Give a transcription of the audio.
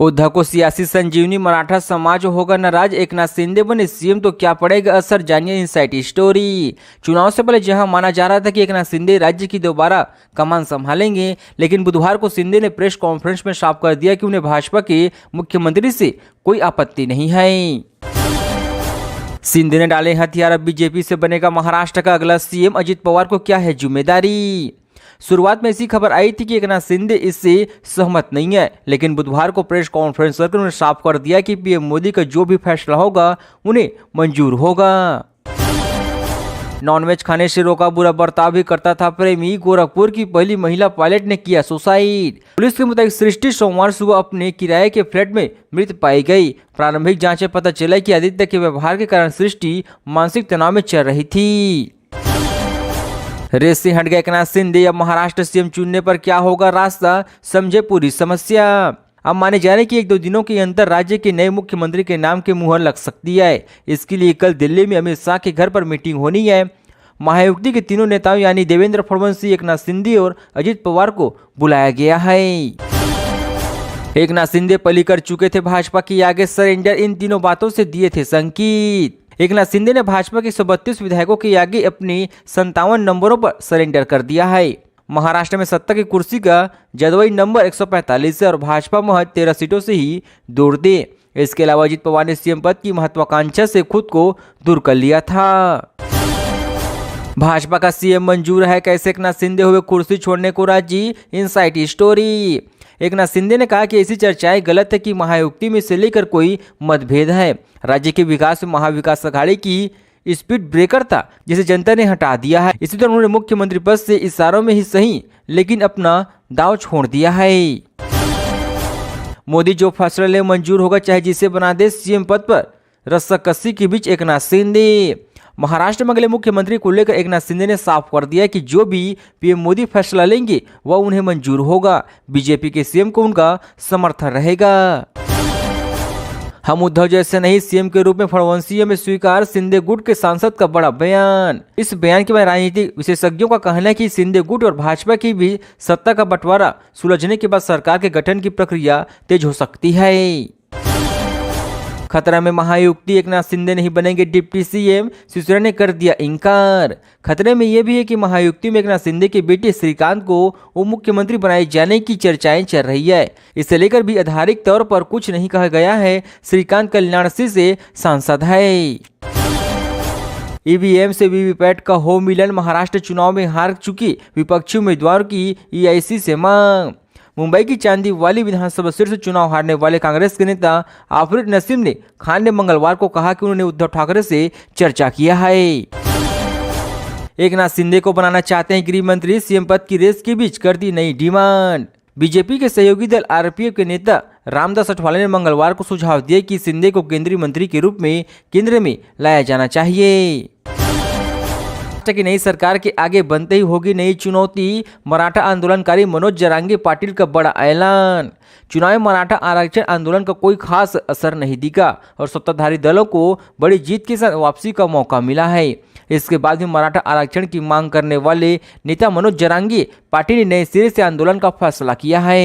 उद्धव को सियासी संजीवनी, मराठा समाज होगा नाराज, एकनाथ शिंदे बने सीएम तो क्या पड़ेगा असर, जानिए इनसाइड स्टोरी। चुनाव से पहले जहां माना जा रहा था कि एकनाथ शिंदे राज्य की दोबारा कमान संभालेंगे, लेकिन बुधवार को शिंदे ने प्रेस कॉन्फ्रेंस में साफ कर दिया कि उन्हें भाजपा के मुख्यमंत्री से कोई आपत्ति नहीं है। शिंदे ने डाले हथियार, अब बीजेपी से बनेगा महाराष्ट्र का अगला सीएम, अजित पवार को क्या है जिम्मेदारी। शुरुआत में ऐसी खबर आई थी कि एकनाथ शिंदे इससे सहमत नहीं है, लेकिन बुधवार को प्रेस कॉन्फ्रेंस करके उन्होंने साफ कर दिया कि पीएम मोदी का जो भी फैसला होगा उन्हें मंजूर होगा। नॉनवेज खाने से रोका, बुरा बर्ताव भी करता था प्रेमी, गोरखपुर की पहली महिला पायलट ने किया सुसाइड। पुलिस के मुताबिक सृष्टि सोमवार सुबह अपने किराए के फ्लैट में मृत पाई गई। प्रारंभिक जांच में पता चला कि आदित्य के व्यवहार के कारण सृष्टि मानसिक तनाव में चल रही थी। रेस से हट गए एकनाथ शिंदे, अब महाराष्ट्र सीएम चुनने पर क्या होगा रास्ता, समझे पूरी समस्या। अब माने जा रहे कि 1-2 दिनों के अंतर राज्य के नए मुख्यमंत्री के नाम की मुहर लग सकती है। इसके लिए कल दिल्ली में अमित शाह के घर पर मीटिंग होनी है। महायुति के तीनों नेताओं यानी देवेंद्र फडणवीस, एकनाथ शिंदे और अजित पवार को बुलाया गया है। एकनाथ शिंदे पली कर चुके थे भाजपा की आगे सरेंडर, इन तीनों बातों से दिए थे संकेत। एकनाथ शिंदे ने भाजपा के 132 विधायकों के आगे अपनी 57 नंबरों पर सरेंडर कर दिया है। महाराष्ट्र में सत्ता की कुर्सी का जदवई नंबर 145 है और भाजपा महज 13 सीटों से ही दूर दे। इसके अलावा अजित पवार ने सीएम पद की महत्वाकांक्षा से खुद को दूर कर लिया था। भाजपा का सीएम मंजूर है, कैसे एकनाथ शिंदे हुए कुर्सी छोड़ने को राजी, इनसाइड स्टोरी। एकनाथ शिंदे ने कहा कि ऐसी चर्चाएं गलत है कि महायुति में से लेकर कोई मतभेद है। राज्य के विकास में महाविकास अघाड़ी की स्पीड ब्रेकर था, जिसे जनता ने हटा दिया है। इसी तरह उन्होंने मुख्यमंत्री पद से इशारों में ही सही लेकिन अपना दांव छोड़ दिया है। मोदी जो फैसला ले मंजूर होगा, चाहे जिसे बना दे सीएम पद पर रस्साकसी के बीच एकनाथ शिंदे। महाराष्ट्र में अगले मुख्यमंत्री को लेकर एकनाथ शिंदे ने साफ कर दिया कि जो भी पीएम मोदी फैसला लेंगे वह उन्हें मंजूर होगा। बीजेपी के सीएम को उनका समर्थन रहेगा। हम उद्धव जैसे नहीं, सीएम के रूप में फडणवीस में स्वीकार, शिंदे गुट के सांसद का बड़ा बयान। इस बयान के बाद राजनीतिक विशेषज्ञों का कहना है कि शिंदे गुट और भाजपा की भी सत्ता का बंटवारा सुलझने के बाद सरकार के गठन की प्रक्रिया तेज हो सकती है। खतरा में महायुति, एकनाथ शिंदे नहीं बनेंगे डिप्टी सीएम, शिवसेना ने कर दिया इनकार। खतरे में यह भी है कि महायुति में एकनाथ शिंदे के बेटे श्रीकांत को उप मुख्यमंत्री बनाए जाने की चर्चाएं चल रही है। इसे लेकर भी आधारिक तौर पर कुछ नहीं कहा गया है। श्रीकांत कल्याणसी से सांसद है। ईवीएम से वीवीपैट का हो मिलन, महाराष्ट्र चुनाव में हार चुकी विपक्षी उम्मीदवारों की ईआईसी से मांग। मुंबई की चांदीवाली विधानसभा सीट से चुनाव हारने वाले कांग्रेस के नेता आफरीद नसीम ने खान ने मंगलवार को कहा कि उन्होंने उद्धव ठाकरे से चर्चा किया है। एकनाथ शिंदे को बनाना चाहते हैं गृह मंत्री, सीएम पद की रेस के बीच कर दी नई डिमांड। बीजेपी के सहयोगी दल आरपीएफ के नेता रामदास अठवाले ने मंगलवार को सुझाव दिया कि शिंदे को केंद्रीय मंत्री के रूप में केंद्र में लाया जाना चाहिए। की नई सरकार के आगे बनते ही होगी नई चुनौती, मराठा आंदोलनकारी मनोज जरांगे पाटिल का बड़ा ऐलान। चुनाव में मराठा आरक्षण आंदोलन का कोई खास असर नहीं दिखा और सत्ताधारी दलों को बड़ी जीत के साथ वापसी का मौका मिला है। इसके बाद भी मराठा आरक्षण की मांग करने वाले नेता मनोज जरांगे पाटिल ने नए सिरे से आंदोलन का फैसला किया है।